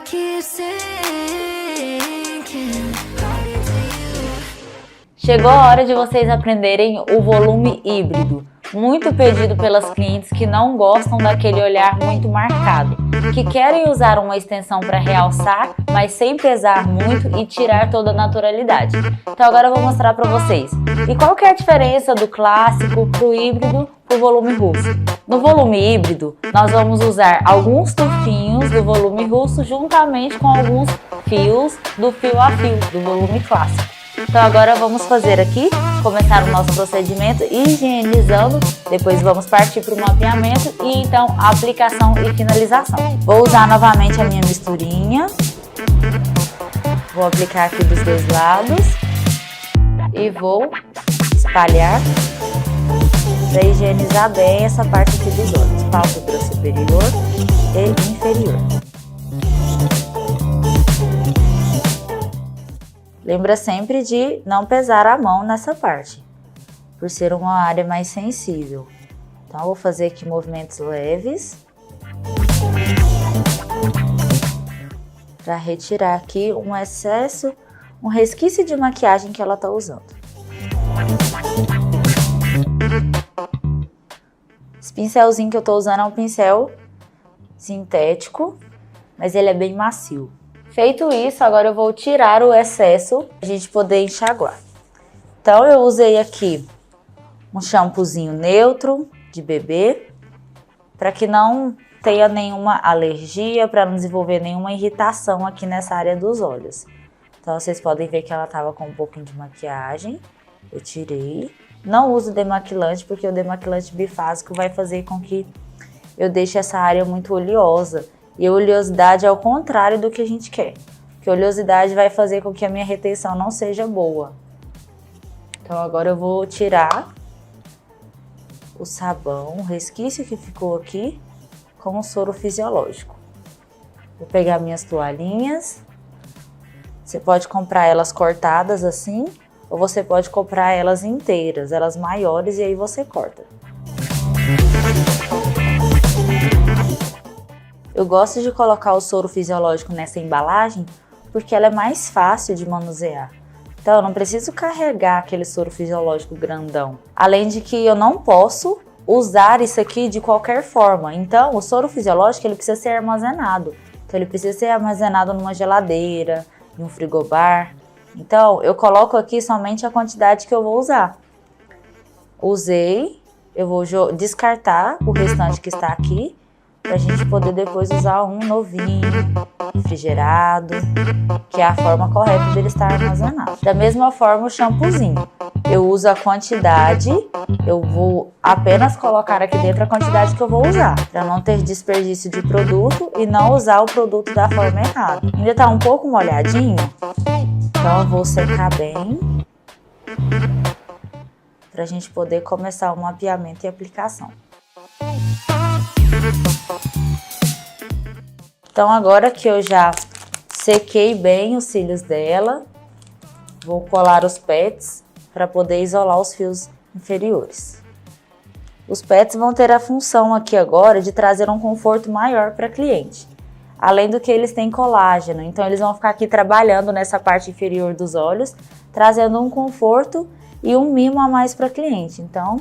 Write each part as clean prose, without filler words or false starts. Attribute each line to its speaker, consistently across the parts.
Speaker 1: keep sinking. Running to you.
Speaker 2: Chegou a hora de vocês aprenderem o volume híbrido, muito pedido pelas clientes que não gostam daquele olhar muito marcado, que querem usar uma extensão para realçar, mas sem pesar muito e tirar toda a naturalidade. Então agora eu vou mostrar para vocês. E qual que é a diferença do clássico para o híbrido para o volume russo? No volume híbrido, nós vamos usar alguns tufinhos do volume russo juntamente com alguns fios do fio a fio do volume clássico. Então agora vamos fazer aqui, começar o nosso procedimento higienizando, depois vamos partir para o mapeamento e então a aplicação e finalização. Vou usar novamente a minha misturinha, vou aplicar aqui dos dois lados e vou espalhar para higienizar bem essa parte aqui dos olhos, pálpebra superior e inferior. Lembra sempre de não pesar a mão nessa parte, por ser uma área mais sensível. Então, eu vou fazer aqui movimentos leves para retirar aqui um excesso, um resquício de maquiagem que ela está usando. Esse pincelzinho que eu estou usando é um pincel sintético, mas ele é bem macio. Feito isso, agora eu vou tirar o excesso para a gente poder enxaguar. Então, eu usei aqui um shampoozinho neutro de bebê, para que não tenha nenhuma alergia, para não desenvolver nenhuma irritação aqui nessa área dos olhos. Então, vocês podem ver que ela estava com um pouquinho de maquiagem, eu tirei. Não uso demaquilante, porque o demaquilante bifásico vai fazer com que eu deixe essa área muito oleosa. E a oleosidade é o contrário do que a gente quer. Porque a oleosidade vai fazer com que a minha retenção não seja boa. Então agora eu vou tirar o sabão, o resquício que ficou aqui, com o soro fisiológico. Vou pegar minhas toalhinhas. Você pode comprar elas cortadas assim, ou você pode comprar elas inteiras, elas maiores, e aí você corta. Eu gosto de colocar o soro fisiológico nessa embalagem porque ela é mais fácil de manusear. Então eu não preciso carregar aquele soro fisiológico grandão. Além de que eu não posso usar isso aqui de qualquer forma. Então o soro fisiológico ele precisa ser armazenado. Então ele precisa ser armazenado numa geladeira, em um frigobar. Então eu coloco aqui somente a quantidade que eu vou usar. Usei, eu vou descartar o restante que está aqui, para a gente poder depois usar um novinho, refrigerado, que é a forma correta dele estar armazenado. Da mesma forma o shampoozinho, eu uso a quantidade, eu vou apenas colocar aqui dentro a quantidade que eu vou usar, para não ter desperdício de produto e não usar o produto da forma errada. Ainda está um pouco molhadinho, então eu vou secar bem, para a gente poder começar o mapeamento e aplicação. Então agora que eu já sequei bem os cílios dela, vou colar os pets para poder isolar os fios inferiores. Os pets vão ter a função aqui agora de trazer um conforto maior para a cliente. Além do que eles têm colágeno, então eles vão ficar aqui trabalhando nessa parte inferior dos olhos, trazendo um conforto e um mimo a mais para a cliente. Então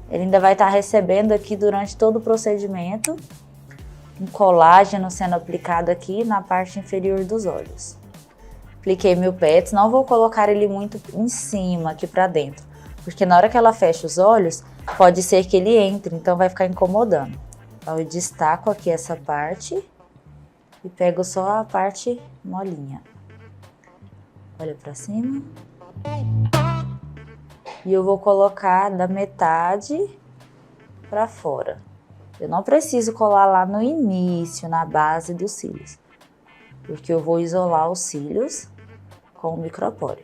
Speaker 2: ele ainda vai estar recebendo aqui durante todo o procedimento um colágeno sendo aplicado aqui na parte inferior dos olhos. Apliquei meu pets, não vou colocar ele muito em cima aqui para dentro, porque na hora que ela fecha os olhos, pode ser que ele entre, então vai ficar incomodando. Então eu destaco aqui essa parte e pego só a parte molinha. Olha para cima. E eu vou colocar da metade para fora. Eu não preciso colar lá no início, na base dos cílios, porque eu vou isolar os cílios com o micropóreo.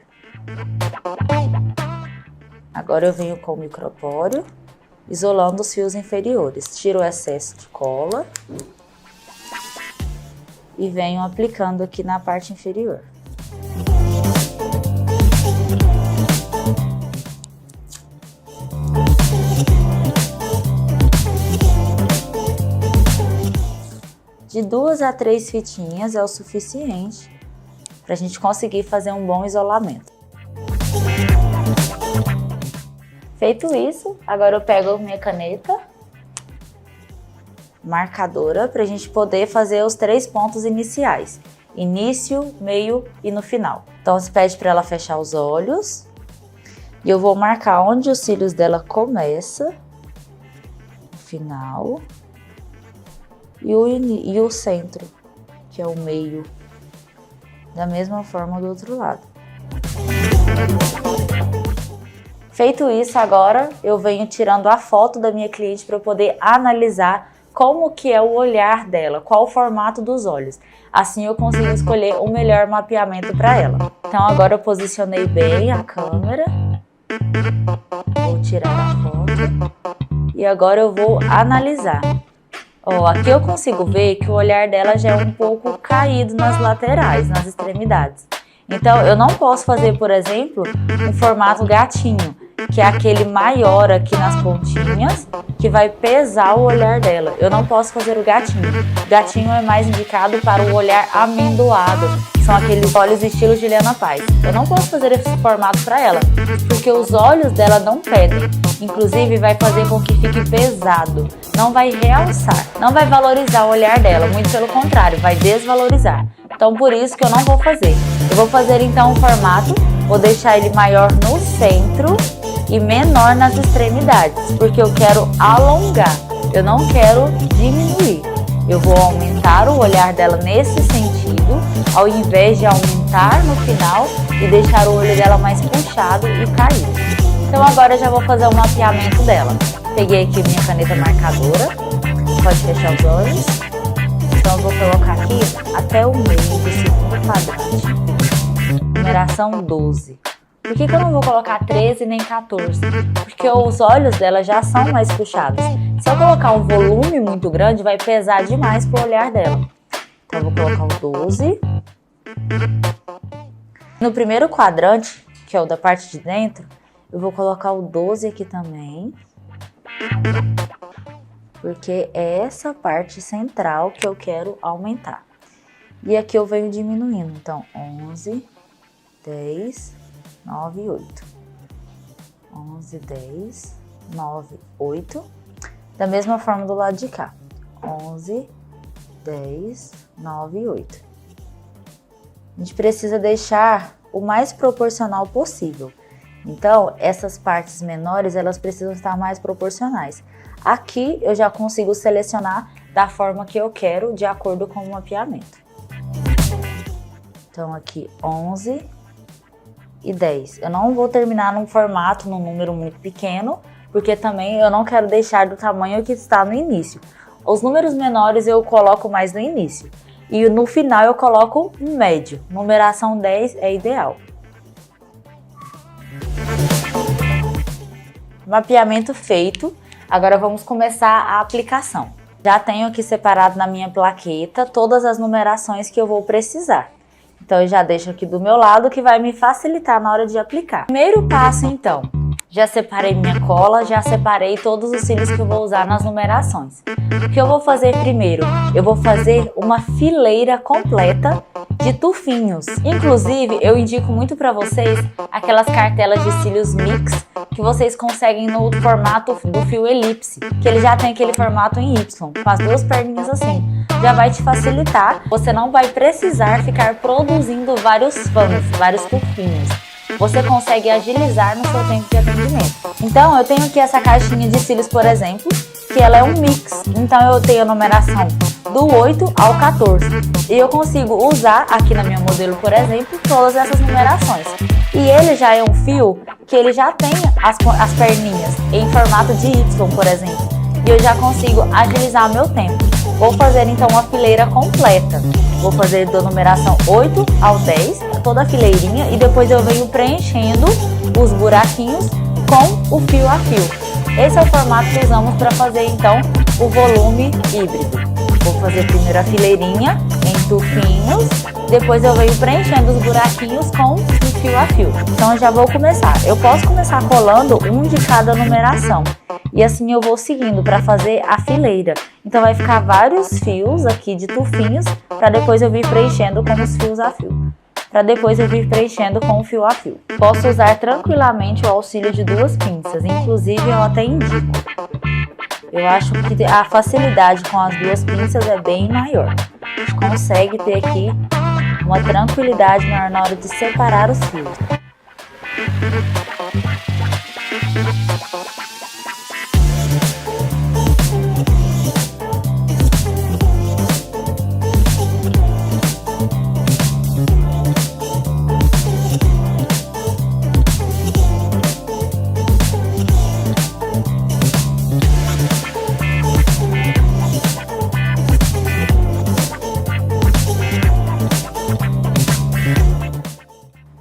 Speaker 2: Agora eu venho com o micropóreo, isolando os fios inferiores. Tiro o excesso de cola e venho aplicando aqui na parte inferior. De 2 a 3 fitinhas é o suficiente para a gente conseguir fazer um bom isolamento. Feito isso, agora eu pego minha caneta marcadora para a gente poder fazer os 3 pontos iniciais. Início, meio e no final. Então você pede para ela fechar os olhos. E eu vou marcar onde os cílios dela começa, o final, e o centro, que é o meio. Da mesma forma do outro lado. Feito isso, agora eu venho tirando a foto da minha cliente para eu poder analisar como que é o olhar dela, qual o formato dos olhos. Assim eu consigo escolher o melhor mapeamento para ela. Então agora eu posicionei bem a câmera. Vou tirar a foto. E agora eu vou analisar. Ó, aqui eu consigo ver que o olhar dela já é um pouco caído nas laterais, nas extremidades. Então eu não posso fazer, por exemplo, um formato gatinho, que é aquele maior aqui nas pontinhas, que vai pesar o olhar dela. Eu não posso fazer o gatinho. O gatinho é mais indicado para o olhar amendoado. São aqueles olhos estilo Juliana Paz. Eu não posso fazer esse formato para ela, porque os olhos dela não pedem. Inclusive vai fazer com que fique pesado. Não vai realçar, não vai valorizar o olhar dela. Muito pelo contrário, vai desvalorizar. Então por isso que eu não vou fazer. Eu vou fazer então um formato, vou deixar ele maior no centro e menor nas extremidades, porque eu quero alongar, eu não quero diminuir. Eu vou aumentar o olhar dela nesse sentido, ao invés de aumentar no final e deixar o olho dela mais puxado e caído. Então agora eu já vou fazer o mapeamento dela. Peguei aqui minha caneta marcadora, pode fechar os olhos. Então eu vou colocar aqui até o meio do segundo quadrante. Numeração 12. Por que eu não vou colocar 13 nem 14? Porque os olhos dela já são mais puxados. Se eu colocar um volume muito grande, vai pesar demais pro olhar dela. Então eu vou colocar o 12. No primeiro quadrante, que é o da parte de dentro, eu vou colocar o 12 aqui também. Porque é essa parte central que eu quero aumentar. E aqui eu venho diminuindo. Então, 11, 10... 9 e 8. 11, 10, 9, 8. Da mesma forma do lado de cá. 11, 10, 9 e 8. A gente precisa deixar o mais proporcional possível. Então, essas partes menores, elas precisam estar mais proporcionais. Aqui, eu já consigo selecionar da forma que eu quero, de acordo com o mapeamento. Então, aqui, 11 e 10. Eu não vou terminar num formato, num número muito pequeno, porque também eu não quero deixar do tamanho que está no início. Os números menores eu coloco mais no início. E no final eu coloco um médio. Numeração 10 é ideal. Mapeamento feito. Agora vamos começar a aplicação. Já tenho aqui separado na minha plaqueta todas as numerações que eu vou precisar. Então eu já deixo aqui do meu lado, que vai me facilitar na hora de aplicar. Primeiro passo então, já separei minha cola, já separei todos os cílios que eu vou usar nas numerações. O que eu vou fazer primeiro? Eu vou fazer uma fileira completa de tufinhos. Inclusive, eu indico muito para vocês aquelas cartelas de cílios mix que vocês conseguem no formato do fio elipse, que ele já tem aquele formato em Y, com as duas perninhas assim. Já vai te facilitar, você não vai precisar ficar produzindo vários fãs, vários tufinhos. Você consegue agilizar no seu tempo de atendimento. Então, eu tenho aqui essa caixinha de cílios, por exemplo, que ela é um mix. Então, eu tenho a numeração do 8 ao 14. E eu consigo usar aqui na minha modelo, por exemplo, todas essas numerações. E ele já é um fio que ele já tem as perninhas em formato de Y, por exemplo. E eu já consigo agilizar meu tempo. Vou fazer então uma fileira completa. Vou fazer da numeração 8 ao 10, toda a fileirinha, e depois eu venho preenchendo os buraquinhos com o fio a fio. Esse é o formato que usamos para fazer então o volume híbrido. Vou fazer primeiro a fileirinha em tufinhos, depois eu venho preenchendo os buraquinhos com o fio a fio. Então eu já vou começar. Eu posso começar colando um de cada numeração. E assim eu vou seguindo para fazer a fileira. Então vai ficar vários fios aqui de tufinhos para depois eu vir preenchendo com os fios a fio. Para depois eu vir preenchendo com o fio a fio. Posso usar tranquilamente o auxílio de 2 pinças, inclusive eu até indico. Eu acho que a facilidade com as 2 pinças é bem maior. A gente consegue ter aqui uma tranquilidade maior na hora de separar os fios.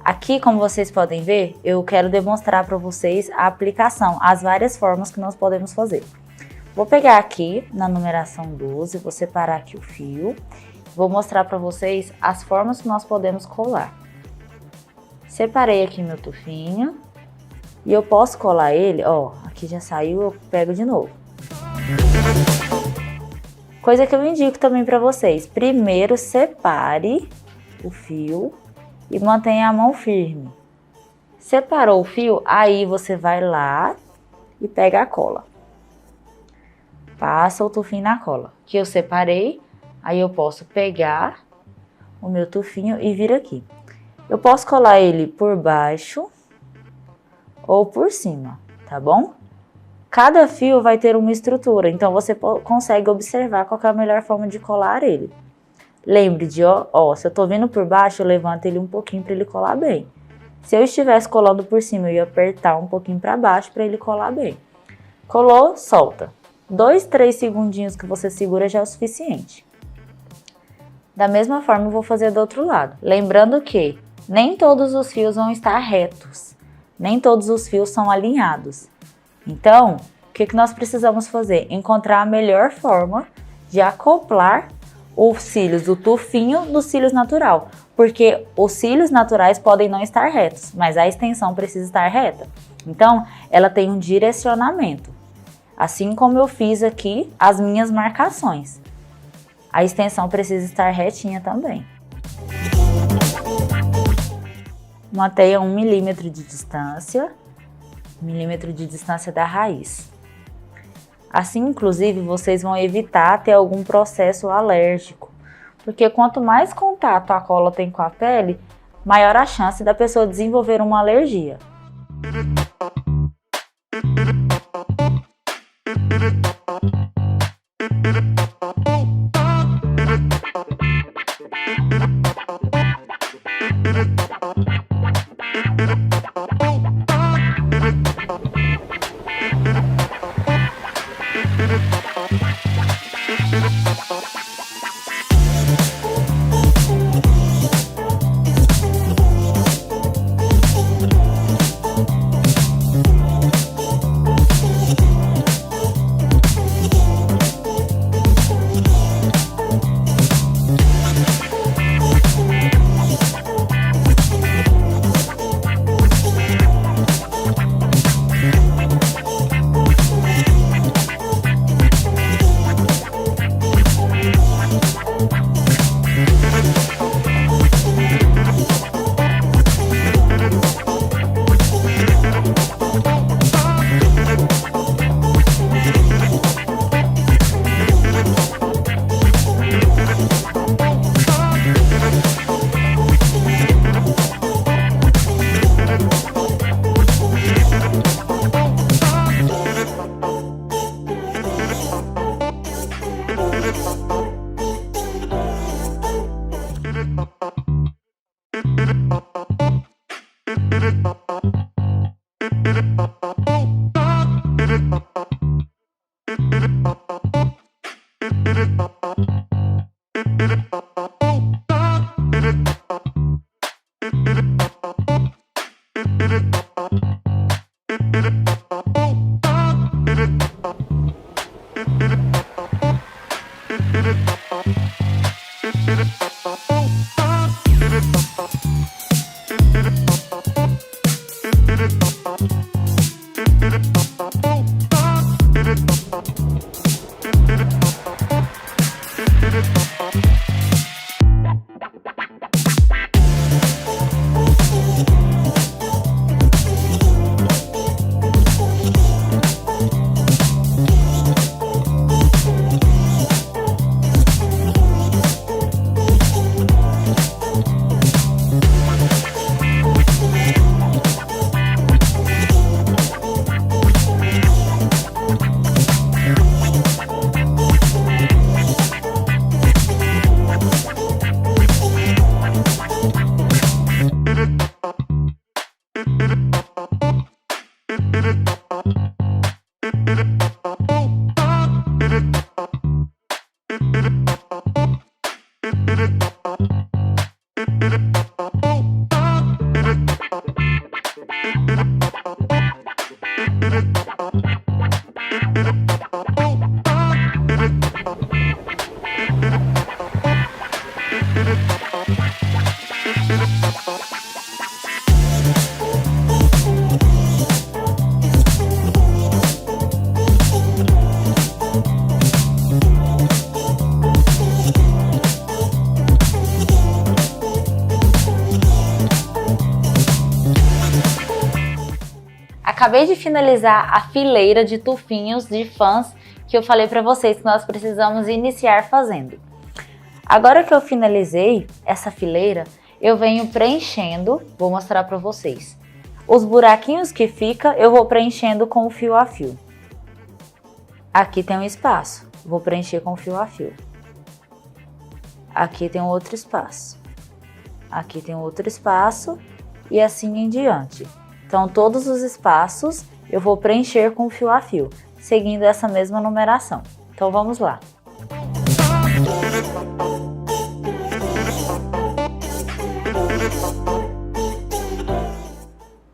Speaker 2: Aqui, como vocês podem ver, eu quero demonstrar para vocês a aplicação, as várias formas que nós podemos fazer. Vou pegar aqui na numeração 12, vou separar aqui o fio, vou mostrar para vocês as formas que nós podemos colar. Separei aqui meu tufinho e eu posso colar ele, ó, aqui já saiu, eu pego de novo. Coisa que eu indico também para vocês, primeiro separe o fio e mantenha a mão firme. Separou o fio, aí você vai lá e pega a cola. Passa o tufinho na cola. Que eu separei, aí eu posso pegar o meu tufinho e vir aqui. Eu posso colar ele por baixo ou por cima, tá bom? Cada fio vai ter uma estrutura, então você consegue observar qual é a melhor forma de colar ele. Lembre de, ó, se eu tô vindo por baixo, eu levanto ele um pouquinho para ele colar bem. Se eu estivesse colando por cima, eu ia apertar um pouquinho para baixo para ele colar bem. Colou, solta. 2, 3 segundinhos que você segura já é o suficiente. Da mesma forma, eu vou fazer do outro lado. Lembrando que nem todos os fios vão estar retos. Nem todos os fios são alinhados. Então, o que nós precisamos fazer? Encontrar a melhor forma de acoplar os cílios do tufinho dos cílios natural, porque os cílios naturais podem não estar retos, mas a extensão precisa estar reta. Então, ela tem um direcionamento, assim como eu fiz aqui as minhas marcações. A extensão precisa estar retinha também. Mantenha 1 milímetro de distância, 1 milímetro de distância da raiz. Assim, inclusive, vocês vão evitar ter algum processo alérgico, porque quanto mais contato a cola tem com a pele, maior a chance da pessoa desenvolver uma alergia. Acabei de finalizar a fileira de tufinhos de fãs que eu falei para vocês que nós precisamos iniciar fazendo. Agora que eu finalizei essa fileira, eu venho preenchendo, vou mostrar para vocês. Os buraquinhos que fica, eu vou preenchendo com o fio a fio. Aqui tem um espaço, vou preencher com o fio a fio. Aqui tem um outro espaço. Aqui tem outro espaço e assim em diante. Então, todos os espaços eu vou preencher com fio a fio, seguindo essa mesma numeração. Então, vamos lá.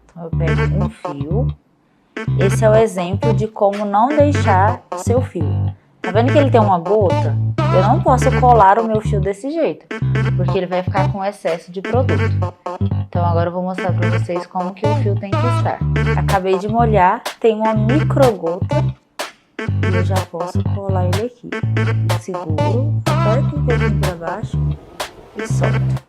Speaker 2: Então, eu pego um fio. Esse é o exemplo de como não deixar o seu fio. Tá vendo que ele tem uma gota? Eu não posso colar o meu fio desse jeito, porque ele vai ficar com excesso de produto. Então agora eu vou mostrar para vocês como que o fio tem que estar. Acabei de molhar, tem uma microgota e eu já posso colar ele aqui. Seguro, aperto um pouquinho para baixo e solto.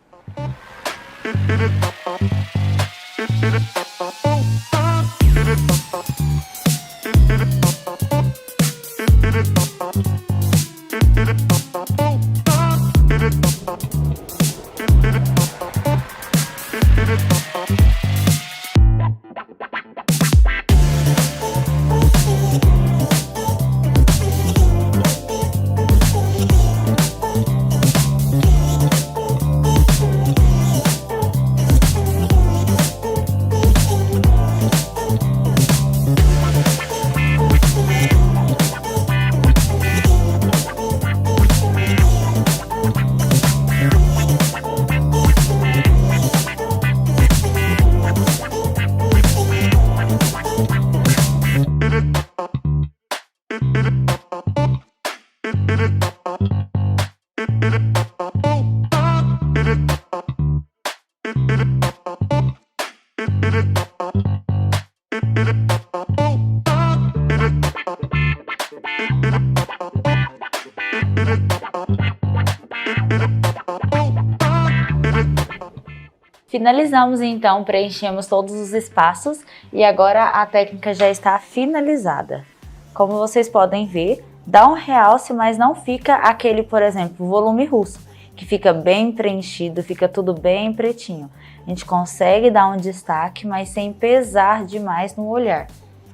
Speaker 2: Finalizamos então, preenchemos todos os espaços e agora a técnica já está finalizada. Como vocês podem ver, dá um realce, mas não fica aquele, por exemplo, volume russo, que fica bem preenchido, fica tudo bem pretinho. A gente consegue dar um destaque, mas sem pesar demais no olhar.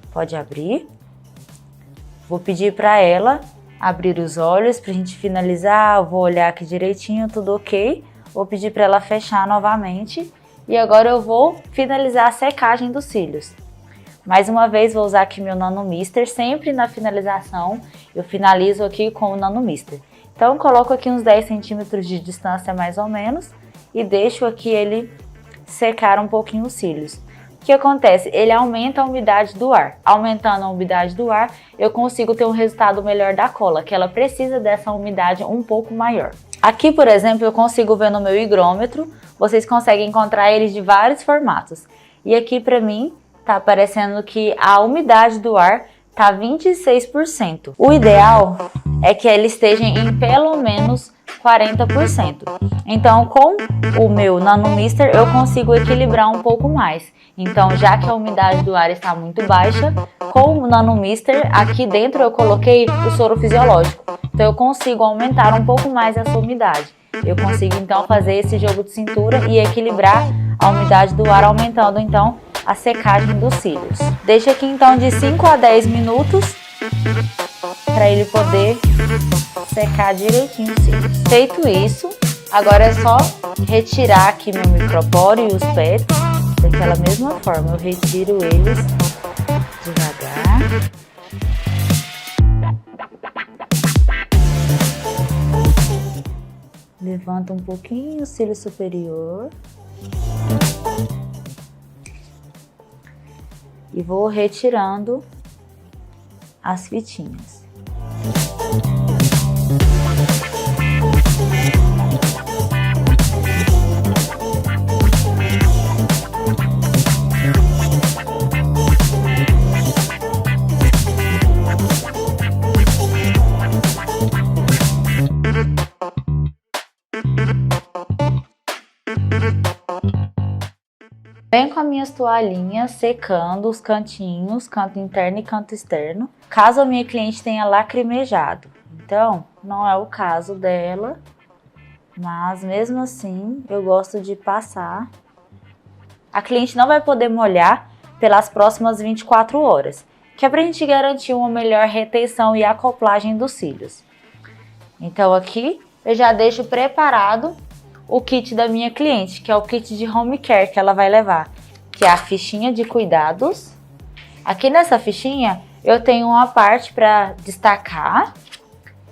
Speaker 2: Pode abrir. Vou pedir para ela abrir os olhos para a gente finalizar. Eu vou olhar aqui direitinho, tudo ok. Vou pedir para ela fechar novamente e agora eu vou finalizar a secagem dos cílios. Mais uma vez vou usar aqui meu Nano Mister, sempre na finalização eu finalizo aqui com o Nano Mister. Então coloco aqui uns 10 centímetros de distância mais ou menos e deixo aqui ele secar um pouquinho os cílios. O que acontece? Ele aumenta a umidade do ar. Aumentando a umidade do ar, eu consigo ter um resultado melhor da cola, que ela precisa dessa umidade um pouco maior. Aqui, por exemplo, eu consigo ver no meu higrômetro, vocês conseguem encontrar eles de vários formatos. E aqui para mim, tá aparecendo que a umidade do ar tá 26%. O ideal é que ele esteja em pelo menos 40%. Então, com o meu Nano Mister, eu consigo equilibrar um pouco mais. Então, já que a umidade do ar está muito baixa, com o Nano Mister, aqui dentro eu coloquei o soro fisiológico. Então, eu consigo aumentar um pouco mais essa umidade. Eu consigo, então, fazer esse jogo de cintura e equilibrar a umidade do ar, aumentando, então, a secagem dos cílios. Deixa aqui, então, de 5 a 10 minutos para ele poder secar direitinho os cílios. Feito isso, agora é só retirar aqui meu micropore e os pets. Daquela mesma forma, eu retiro eles devagar. Levanta um pouquinho o cílio superior. E vou retirando as fitinhas. Venho com as minhas toalhinhas secando os cantinhos, canto interno e canto externo, caso a minha cliente tenha lacrimejado. Então, não é o caso dela, mas mesmo assim eu gosto de passar. A cliente não vai poder molhar pelas próximas 24 horas, que é pra gente garantir uma melhor retenção e acoplagem dos cílios. Então aqui eu já deixo preparado o kit da minha cliente, que é o kit de home care que ela vai levar, que é a fichinha de cuidados. Aqui nessa fichinha eu tenho uma parte para destacar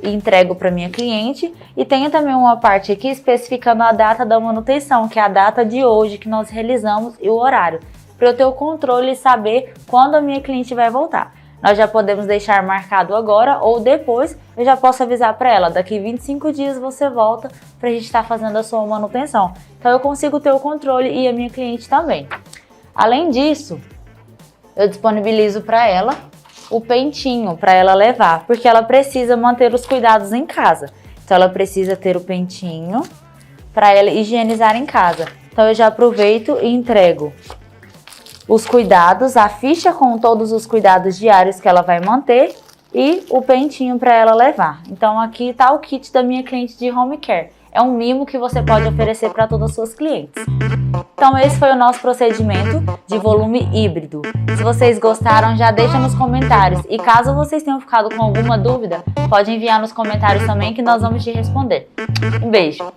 Speaker 2: e entrego para minha cliente, e tenho também uma parte aqui especificando a data da manutenção, que é a data de hoje que nós realizamos e o horário, para eu ter o controle e saber quando a minha cliente vai voltar. Nós já podemos deixar marcado agora ou depois eu já posso avisar para ela, daqui 25 dias você volta para a gente estar fazendo a sua manutenção. Então eu consigo ter o controle e a minha cliente também. Além disso, eu disponibilizo para ela o pentinho para ela levar, porque ela precisa manter os cuidados em casa. Então ela precisa ter o pentinho para ela higienizar em casa. Então eu já aproveito e entrego os cuidados, a ficha com todos os cuidados diários que ela vai manter e o pentinho para ela levar. Então aqui está o kit da minha cliente de home care. É um mimo que você pode oferecer para todas as suas clientes. Então esse foi o nosso procedimento de volume híbrido. Se vocês gostaram, já deixa nos comentários. E caso vocês tenham ficado com alguma dúvida, pode enviar nos comentários também que nós vamos te responder. Um beijo!